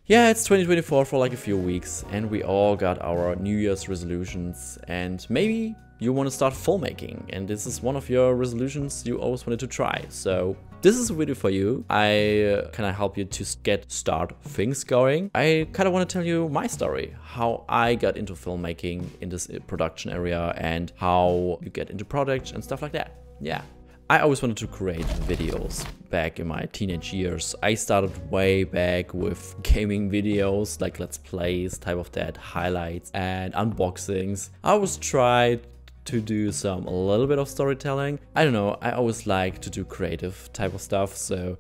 Yeah, it's 2024 for like a few weeks, and we all got our New Year's resolutions, and maybe you want to start filmmaking, and this is one of your resolutions you always wanted to try. So this is a video for you. I kind of help you to start things going. I kind of want to tell you my story, how I got into filmmaking in this production area, and how you get into projects and stuff like that. Yeah. I always wanted to create videos back in my teenage years. I started way back with gaming videos, like let's plays, type of that, highlights and unboxings. I always tried to do a little bit of storytelling. I don't know, I always like to do creative type of stuff, so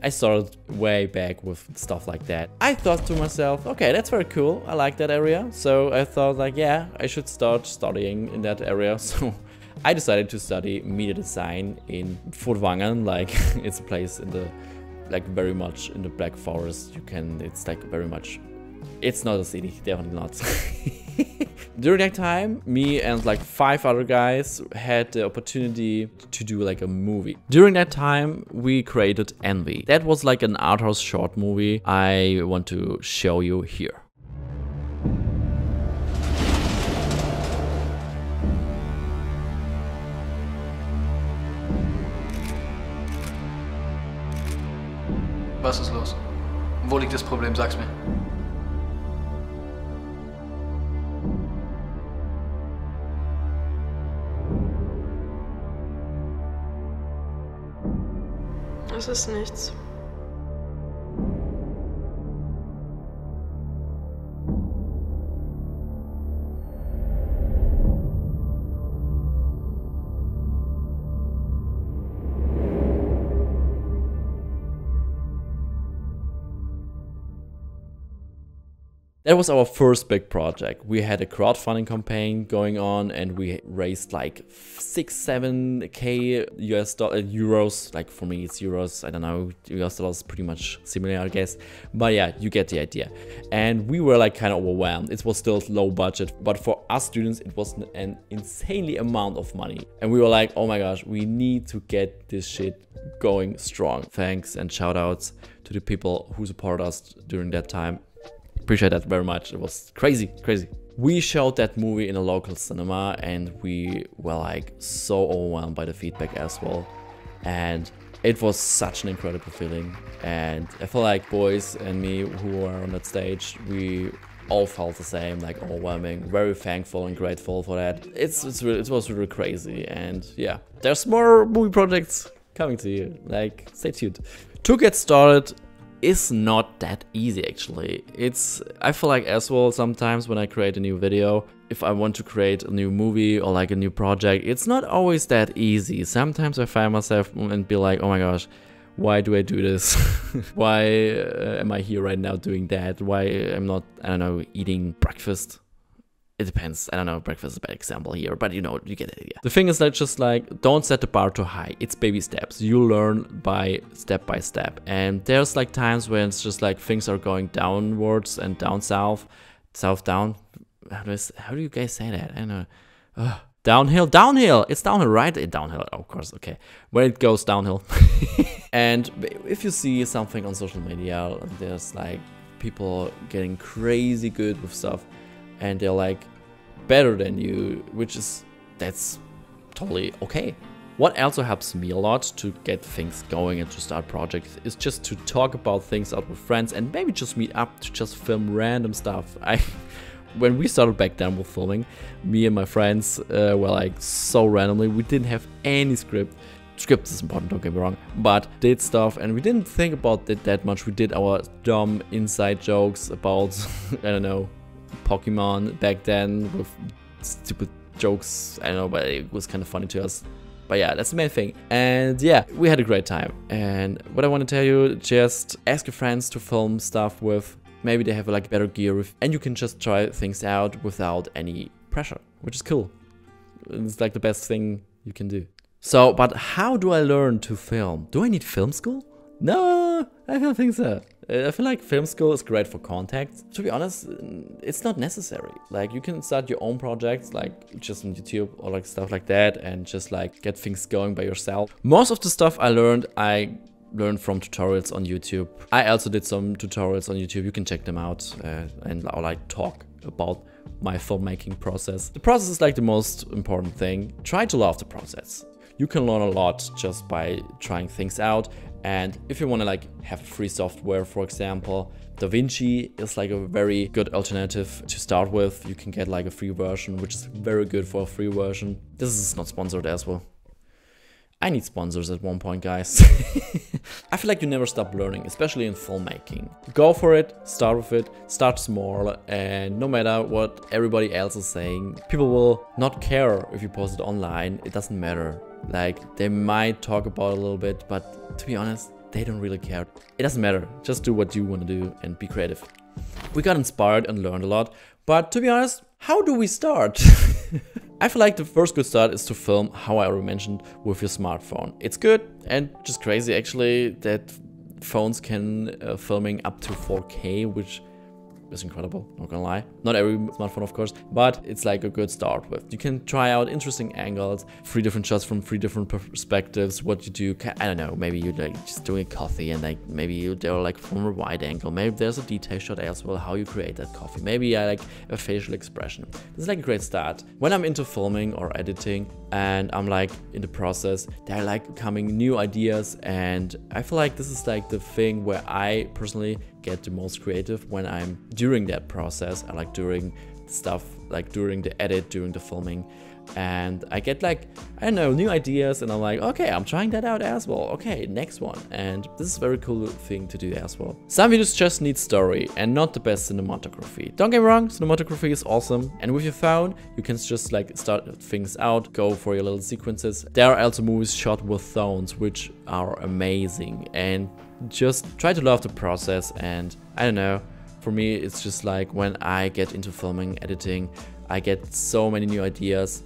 I started way back with stuff like that. I thought to myself, okay, that's very cool, I like that area. So I thought like, yeah, I should start studying in that area. So I decided to study media design in Furtwangen, like it's a place in the, like very much in the Black Forest. It's like very much, it's not a city, definitely not. During that time, me and like 5 other guys had the opportunity to do like a movie. During that time, we created Envy. That was like an art house short movie I want to show you here. Was ist los? Wo liegt das Problem? Sag's mir. Es ist nichts. That was our first big project. We had a crowdfunding campaign going on, and we raised like 6-7k euros. Like for me, it's euros. I don't know, US dollars pretty much similar, I guess. But yeah, you get the idea. And we were like kind of overwhelmed. It was still low budget, but for us students, it was an insanely amount of money. And we were like, oh my gosh, we need to get this shit going strong. Thanks and shout outs to the people who supported us during that time. Appreciate that very much. It was crazy. We showed that movie in a local cinema, and we were like so overwhelmed by the feedback as well. And it was such an incredible feeling. And I feel like boys and me who were on that stage, we all felt the same, like overwhelming, very thankful and grateful for that. It was really crazy. And yeah, there's more movie projects coming to you. Like, stay tuned. To get started, is not that easy actually. I feel like as well sometimes when I create a new video, if I want to create a new movie or like a new project, it's not always that easy. Sometimes I find myself and be like, oh my gosh, why do I do this? Why am I here right now doing that? Why I'm not, I don't know, eating breakfast? It depends. I don't know, breakfast is a bad example here, but you know, you get the idea. The thing is that just like, don't set the bar too high. It's baby steps. You learn by step. And there's like times when it's just like things are going downwards and down south down. How do you guys say that? I don't know. Downhill. It's downhill, right? Downhill, of course, okay. When it goes downhill. And if you see something on social media, there's like people getting crazy good with stuff, and they're like better than you, that's totally okay. What also helps me a lot to get things going and to start projects is just to talk about things out with friends and maybe just meet up to just film random stuff. When we started back then with filming, me and my friends were like so randomly, we didn't have any script. Script is important, don't get me wrong, but did stuff and we didn't think about it that much. We did our dumb inside jokes about, I don't know, Pokemon back then with stupid jokes. I don't know, but it was kind of funny to us. But yeah, that's the main thing. And yeah, we had a great time. And what I want to tell you, just ask your friends to film stuff with. Maybe they have like better gear and you can just try things out without any pressure, which is cool. It's like the best thing you can do. So, but how do I learn to film? Do I need film school? No, I don't think so. I feel like film school is great for contacts. To be honest, it's not necessary. Like, you can start your own projects, like just on YouTube or like stuff like that, and just like get things going by yourself. Most of the stuff I learned, I learn from tutorials on YouTube. I also did some tutorials on YouTube. You can check them out and I'll like talk about my filmmaking process. The process is like the most important thing. Try to love the process. You can learn a lot just by trying things out. And if you want to like have free software, for example, DaVinci is like a very good alternative to start with. You can get like a free version, which is very good for a free version. This is not sponsored as well. I need sponsors at one point, guys. I feel like you never stop learning, especially in filmmaking. Go for it, start with it, start small, and no matter what everybody else is saying, people will not care if you post it online. It doesn't matter. Like, they might talk about it a little bit, but to be honest, they don't really care. It doesn't matter. Just do what you want to do and be creative. We got inspired and learned a lot, but to be honest, how do we start? I feel like the first good start is to film, how I already mentioned, with your smartphone. It's good and just crazy actually that phones can filming up to 4K, which is incredible, not gonna lie. Not every smartphone, of course, but it's like a good start with. You can try out interesting angles, 3 different shots from 3 different perspectives. What you do, I don't know, maybe you're like just doing a coffee and like maybe they're like from a wide angle. Maybe there's a detail shot as well, how you create that coffee. Maybe I like a facial expression. This is like a great start. When I'm into filming or editing and I'm like in the process, there are like coming new ideas, and I feel like this is like the thing where I personally get the most creative when I'm during that process. I like during stuff, like during the edit, during the filming, and I get like, I don't know, new ideas, and I'm like, okay, I'm trying that out as well. Okay, next one. And this is a very cool thing to do as well. Some videos just need story and not the best cinematography. Don't get me wrong, cinematography is awesome, and with your phone you can just like start things out, go for your little sequences. There are also movies shot with phones which are amazing, and just try to love the process. And I don't know, for me it's just like when I get into filming, editing, I get so many new ideas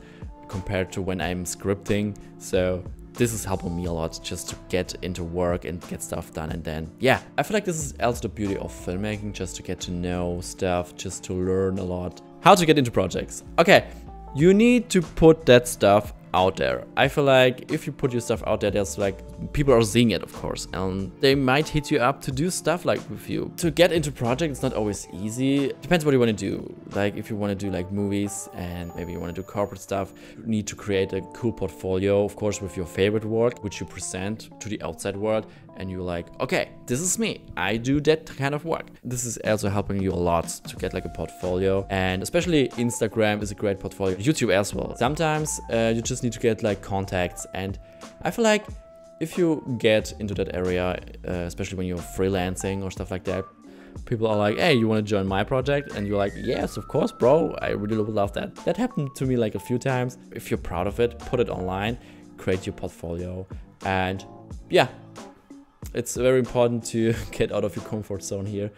compared to when I'm scripting. So this is helping me a lot just to get into work and get stuff done. And then yeah, I feel like this is also the beauty of filmmaking, just to get to know stuff, just to learn a lot. How to get into projects. Okay, you need to put that stuff out there. I feel like if you put your stuff out there, there's like people are seeing it, of course, and they might hit you up to do stuff like with you. To get into projects, it's not always easy. Depends what you want to do. Like if you want to do like movies and maybe you want to do corporate stuff, you need to create a cool portfolio, of course, with your favorite work, which you present to the outside world. And you're like, okay, this is me. I do that kind of work. This is also helping you a lot to get like a portfolio. And especially Instagram is a great portfolio. YouTube as well. Sometimes you just need to get like contacts. And I feel like if you get into that area, especially when you're freelancing or stuff like that, people are like, hey, you want to join my project? And you're like, yes, of course, bro. I really would love that. That happened to me like a few times. If you're proud of it, put it online, create your portfolio. And yeah, it's very important to get out of your comfort zone here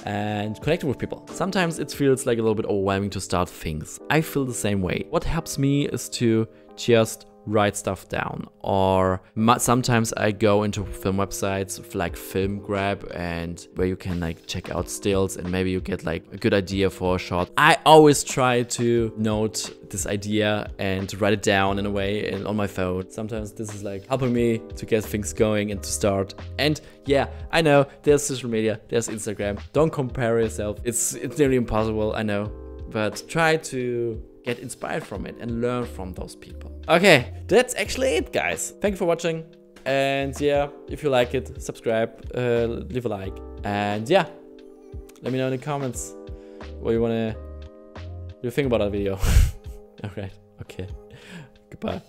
and connect with people. Sometimes it feels like a little bit overwhelming to start things. I feel the same way. What helps me is to just write stuff down, or sometimes I go into film websites like Film Grab, and where you can like check out stills and maybe you get like a good idea for a shot. I always try to note this idea and to write it down in a way and on my phone. Sometimes this is like helping me to get things going and to start. And yeah, I know there's social media, there's Instagram. Don't compare yourself. It's nearly impossible, I know, but try to get inspired from it and learn from those people. Okay, that's actually it, guys. Thank you for watching. And yeah, if you like it, subscribe, leave a like. And yeah, let me know in the comments what you think about that video. Alright, okay. Goodbye.